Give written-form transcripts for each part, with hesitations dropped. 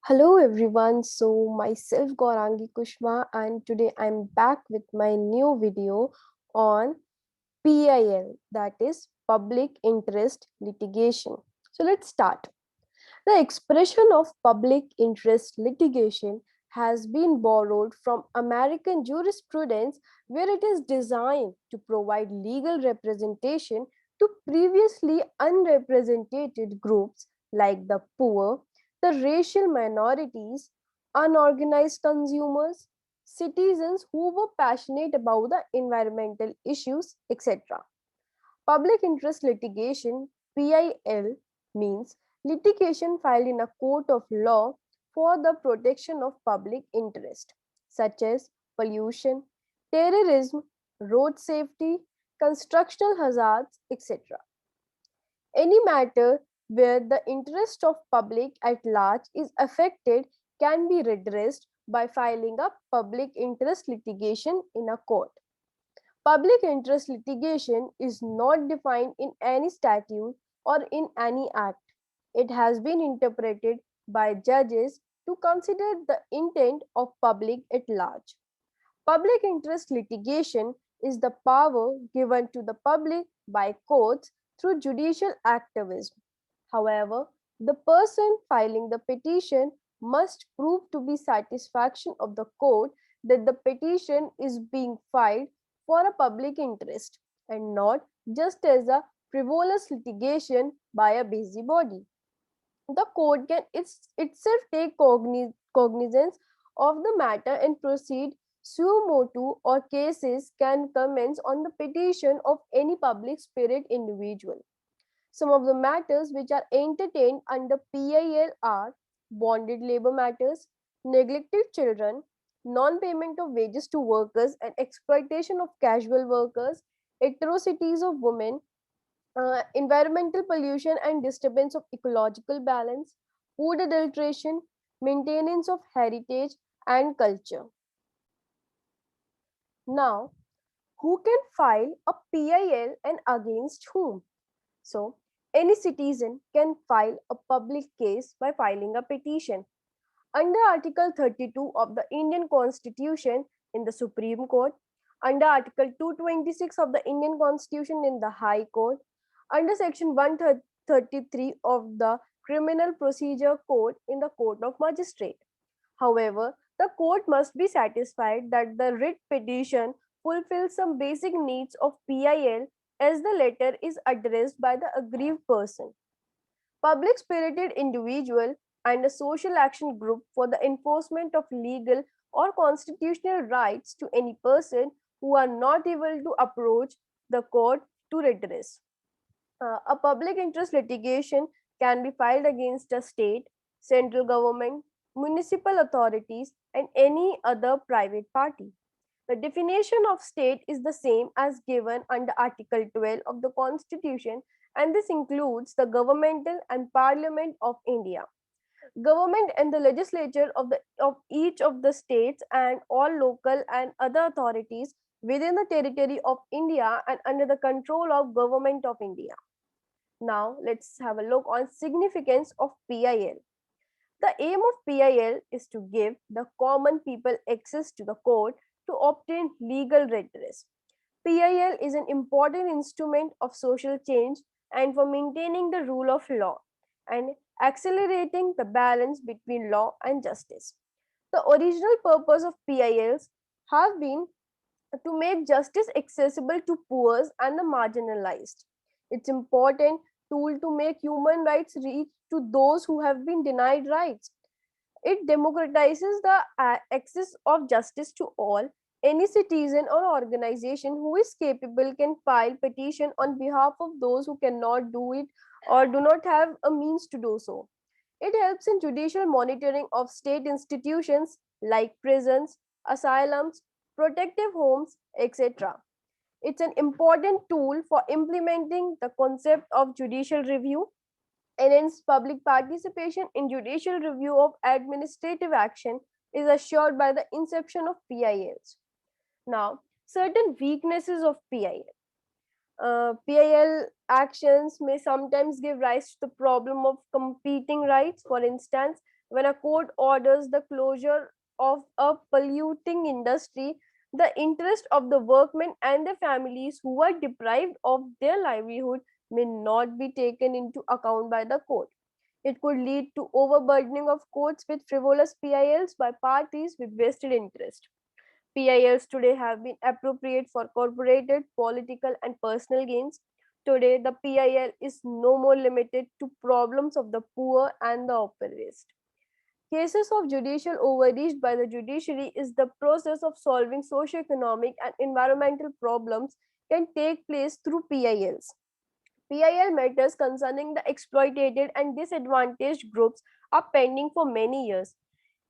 Hello everyone, so myself Gaurangi Kushma and today I'm back with my new video on PIL, that is Public Interest Litigation. So let's start. The expression of public interest litigation has been borrowed from American jurisprudence where it is designed to provide legal representation to previously unrepresented groups like the poor, the racial minorities, unorganized consumers, citizens who were passionate about the environmental issues, etc. Public interest litigation (PIL) means litigation filed in a court of law for the protection of public interest, such as pollution, terrorism, road safety, constructional hazards, etc. Any matter where the interest of public at large is affected can be redressed by filing a public interest litigation in a court. Public interest litigation is not defined in any statute or in any act. It has been interpreted by judges to consider the intent of public at large. Public interest litigation is the power given to the public by courts through judicial activism. However, the person filing the petition must prove to be satisfaction of the court that the petition is being filed for a public interest and not just as a frivolous litigation by a busybody. The court can itself take cognizance of the matter and proceed suo motu, or cases can commence on the petition of any public spirit individual. Some of the matters which are entertained under PIL are bonded labor matters, neglected children, non-payment of wages to workers and exploitation of casual workers, atrocities of women, environmental pollution and disturbance of ecological balance, food adulteration, maintenance of heritage and culture. Now, who can file a PIL and against whom? So, any citizen can file a public case by filing a petition. Under Article 32 of the Indian Constitution in the Supreme Court, under Article 226 of the Indian Constitution in the High Court, under Section 133 of the Criminal Procedure Code in the Court of Magistrate. However, the court must be satisfied that the writ petition fulfills some basic needs of PIL as the letter is addressed by the aggrieved person, public spirited individual, and a social action group for the enforcement of legal or constitutional rights to any person who are not able to approach the court to redress. A public interest litigation can be filed against a state, central government, municipal authorities, and any other private party. The definition of state is the same as given under Article 12 of the Constitution, and this includes the governmental and Parliament of India, government and the legislature of each of the states, and all local and other authorities within the territory of India and under the control of Government of India. Now let's have a look on significance of PIL. The aim of PIL is to give the common people access to the court to obtain legal redress. PIL is an important instrument of social change and for maintaining the rule of law and accelerating the balance between law and justice. The original purpose of PILs have been to make justice accessible to poor and the marginalized. It's important tool to make human rights reach to those who have been denied rights. It democratizes the access of justice to all. Any citizen or organization who is capable can file petition on behalf of those who cannot do it or do not have a means to do so. It helps in judicial monitoring of state institutions like prisons, asylums, protective homes, etc. It's an important tool for implementing the concept of judicial review, and hence public participation in judicial review of administrative action is assured by the inception of PILs. Now, certain weaknesses of PIL. PIL actions may sometimes give rise to the problem of competing rights. For instance, When a court orders the closure of a polluting industry, the interest of the workmen and their families who are deprived of their livelihood may not be taken into account by the court. It could lead to overburdening of courts with frivolous PILs by parties with vested interest. PILs today have been appropriate for corporate, political, and personal gains. Today, the PIL is no more limited to problems of the poor and the oppressed. Cases of judicial overreach by the judiciary is the process of solving socio-economic and environmental problems can take place through PILs. PIL matters concerning the exploited and disadvantaged groups are pending for many years.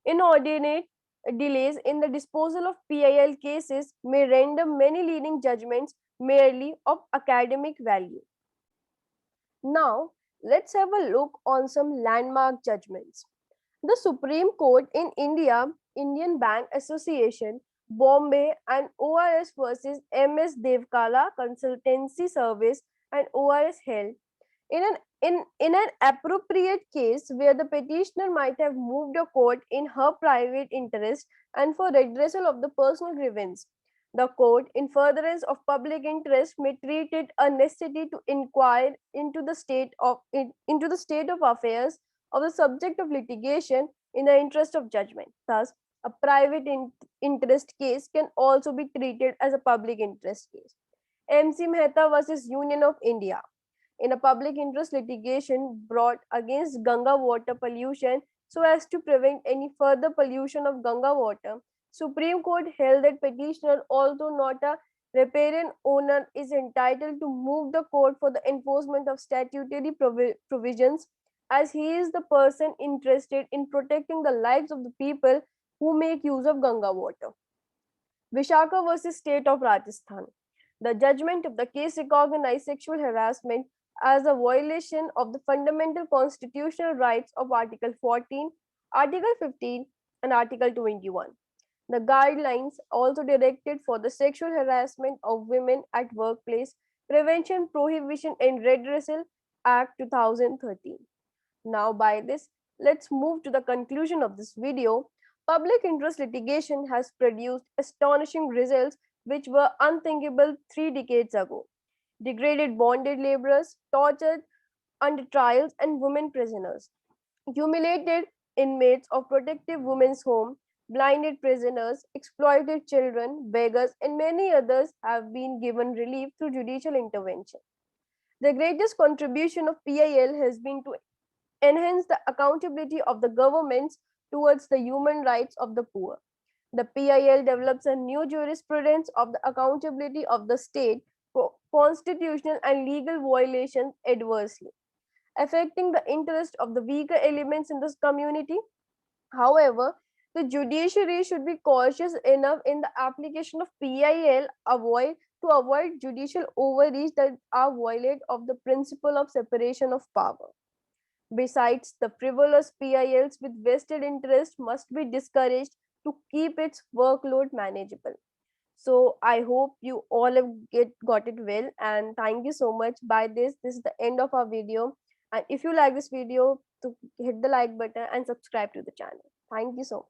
Inordinate delays in the disposal of PIL cases may render many leading judgments merely of academic value. Now, let's have a look on some landmark judgments. The Supreme Court in India, Indian Bank Association, Bombay, and ORS versus MS Devkala Consultancy Service and ORS held in an appropriate case where the petitioner might have moved a court in her private interest and for redressal of the personal grievance. The court, in furtherance of public interest, may treat it a necessity to inquire into the state of affairs of the subject of litigation in the interest of judgment. Thus, a private interest case can also be treated as a public interest case. MC Mehta versus Union of India. In a public interest litigation brought against Ganga water pollution so as to prevent any further pollution of Ganga water, Supreme Court held that petitioner, although not a riparian owner, is entitled to move the court for the enforcement of statutory provisions as he is the person interested in protecting the lives of the people who make use of Ganga water. Vishaka versus State of Rajasthan. The judgment of the case recognized sexual harassment as a violation of the fundamental constitutional rights of Article 14, Article 15, and Article 21. The guidelines also directed for the sexual harassment of women at workplace, Prevention, Prohibition, and Redressal Act 2013. Now, by this, let's move to the conclusion of this video. Public interest litigation has produced astonishing results which were unthinkable 3 decades ago. Degraded bonded laborers, tortured under trials, and women prisoners, humiliated inmates of protective women's home, blinded prisoners, exploited children, beggars, and many others have been given relief through judicial intervention. The greatest contribution of PIL has been to enhance the accountability of the governments towards the human rights of the poor. The PIL develops a new jurisprudence of the accountability of the state for constitutional and legal violations adversely, affecting the interest of the weaker elements in this community. However, the judiciary should be cautious enough in the application of PIL to avoid judicial overreach that are violate of the principle of separation of power. Besides, the frivolous PILs with vested interest must be discouraged to keep its workload manageable. So I hope you all have got it well, and thank you so much. By this is the end of our video. And if you like this video, to hit the like button and subscribe to the channel. Thank you so much.